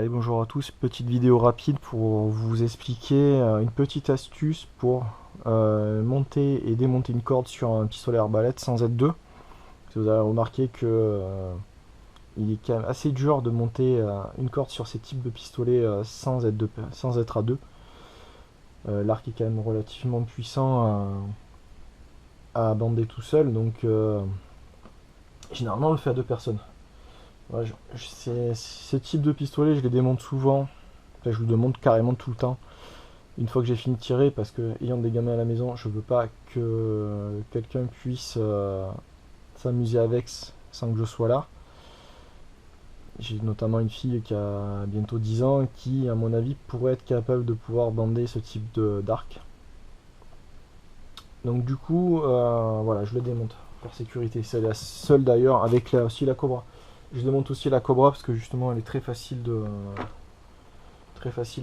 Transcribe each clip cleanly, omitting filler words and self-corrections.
Allez, bonjour à tous, petite vidéo rapide pour vous expliquer une petite astuce pour monter et démonter une corde sur un pistolet arbalète sans être deux. Vous avez remarqué que il est quand même assez dur de monter une corde sur ces types de pistolets sans être à deux. L'arc est quand même relativement puissant à bander tout seul, donc généralement on le fait à deux personnes. Ouais, ce type de pistolet, je les démonte souvent. Enfin, je le démonte carrément tout le temps. Une fois que j'ai fini de tirer, parce que ayant des gamins à la maison, je veux pas que quelqu'un puisse s'amuser avec sans que je sois là. J'ai notamment une fille qui a bientôt 10 ans qui, à mon avis, pourrait être capable de pouvoir bander ce type d'arc. Donc du coup, voilà, je le démonte par sécurité. C'est la seule d'ailleurs, avec aussi la Cobra. Je démonte aussi la Cobra parce que justement elle est très facile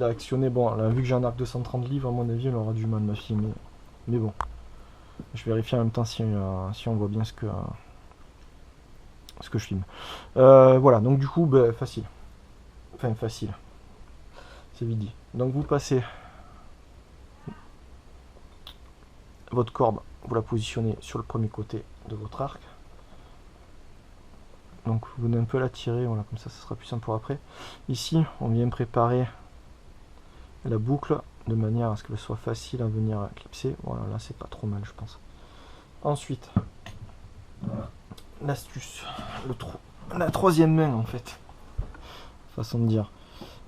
à actionner. Bon, là, vu que j'ai un arc de 130 livres, à mon avis, elle aura du mal, ma fille. Mais bon, je vérifie en même temps si on voit bien ce que je filme. Voilà, donc du coup, bah, facile. Enfin, facile. C'est vite dit. Donc vous passez votre corde, vous la positionnez sur le premier côté de votre arc. Donc vous venez un peu la tirer, voilà, comme ça sera plus simple pour après. Ici, on vient préparer la boucle de manière à ce qu'elle soit facile à venir clipser. Voilà, là c'est pas trop mal, je pense. Ensuite, l'astuce, la troisième main en fait, façon de dire,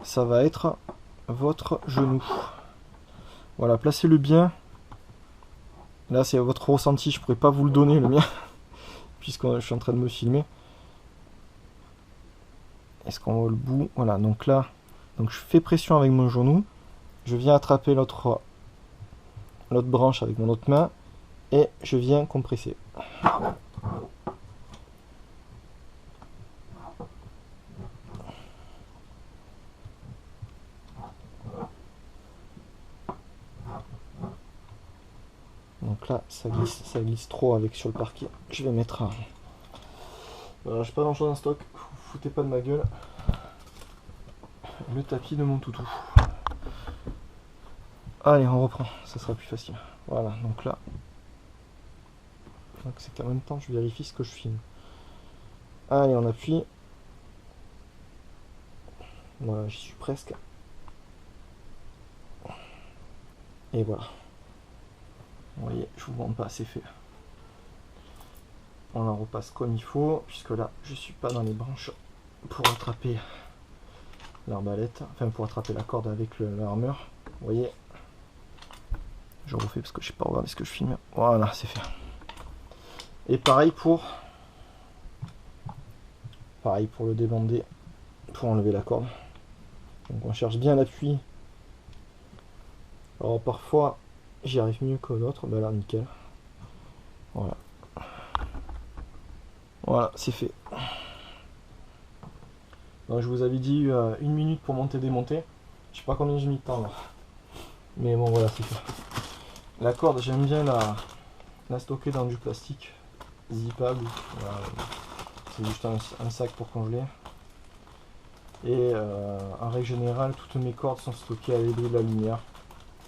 ça va être votre genou. Voilà, placez-le bien. Là c'est votre ressenti, je pourrais pas vous le donner le mien, puisque je suis en train de me filmer. Est-ce qu'on voit le bout? Voilà, donc là, donc je fais pression avec mon genou, je viens attraper l'autre branche avec mon autre main, et je viens compresser. Donc là, ça glisse trop avec sur le parquet. Je vais mettre un... Voilà, j'ai pas grand chose en stock, vous foutez pas de ma gueule. Le tapis de mon toutou. Allez, on reprend, ça sera plus facile. Voilà, donc là, donc c'est qu'en même temps je vérifie ce que je filme. Allez, on appuie. Voilà, j'y suis presque. Et voilà. Vous voyez, je vous montre pas, c'est fait. On la repasse comme il faut, puisque là, je suis pas dans les branches pour attraper l'arbalète, enfin pour attraper la corde avec l'armure. Vous voyez, je refais parce que je sais pas regarder ce que je filme. Voilà, c'est fait. Et pareil pour le débander, pour enlever la corde. Donc on cherche bien l'appui. Alors parfois j'y arrive mieux que d'autres, ben là nickel. Voilà. Voilà, c'est fait. Donc je vous avais dit 1 minute pour monter démonter. Je sais pas combien j'ai mis de temps là. Mais bon voilà, c'est fait. La corde, j'aime bien la stocker dans du plastique zippable. Voilà. C'est juste un sac pour congeler. Et en règle générale, toutes mes cordes sont stockées à l'abri de la lumière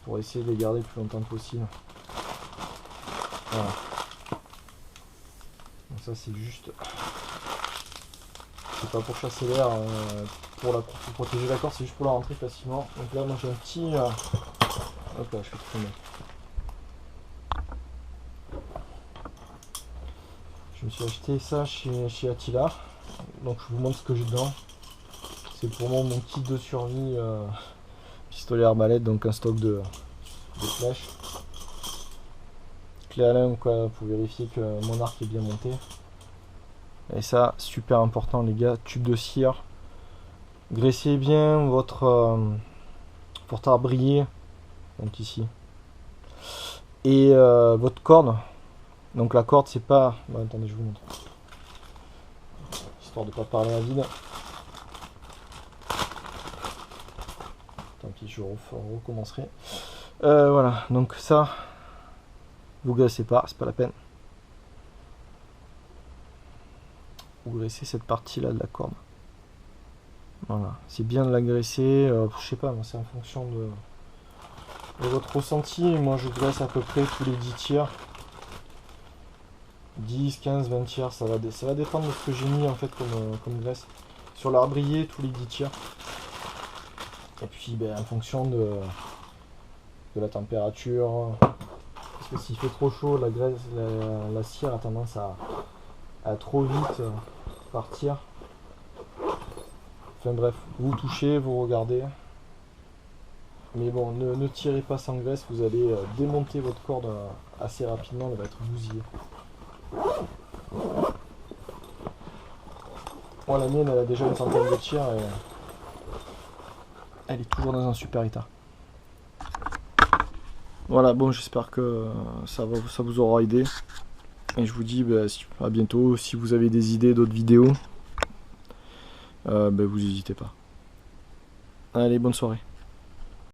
pour essayer de les garder le plus longtemps possible. Voilà. Donc ça c'est juste, c'est pas pour chasser l'air, pour protéger la corde, c'est juste pour la rentrer facilement. Donc là moi j'ai un petit, hop là je fais tout. Je me suis acheté ça chez Attila. Donc je vous montre ce que j'ai dedans. C'est pour moi mon kit de survie pistolet arbalète, donc un stock de flèches. Clé à linge quoi, pour vérifier que mon arc est bien monté. Et ça, super important les gars, tube de cire. Graissez bien votre arbrier, donc ici. Et votre corde. Donc la corde c'est pas... Bon, attendez, je vous montre. Histoire de pas parler à vide. Tant pis, je recommencerai. Voilà, donc ça, vous graissez pas, c'est pas la peine. Vous graissez cette partie là de la corde. Voilà, c'est bien de l'agresser, je sais pas, c'est en fonction de votre ressenti. Moi je graisse à peu près tous les 10 tiers. 10, 15, 20 tiers, ça va dépendre de ce que j'ai mis en fait comme graisse. Sur l'arbrier, tous les 10 tiers. Et puis ben, en fonction de la température. Parce que s'il fait trop chaud, la graisse, la cire a tendance à trop vite partir. Enfin bref, vous touchez, vous regardez. Mais bon, ne tirez pas sans graisse, vous allez démonter votre corde assez rapidement, elle va être bousillée. Moi la mienne elle a déjà une centaine de tirs et elle est toujours dans un super état. Voilà, bon j'espère que ça vous aura aidé. Et je vous dis à bientôt. Si vous avez des idées d'autres vidéos, vous n'hésitez pas. Allez, bonne soirée.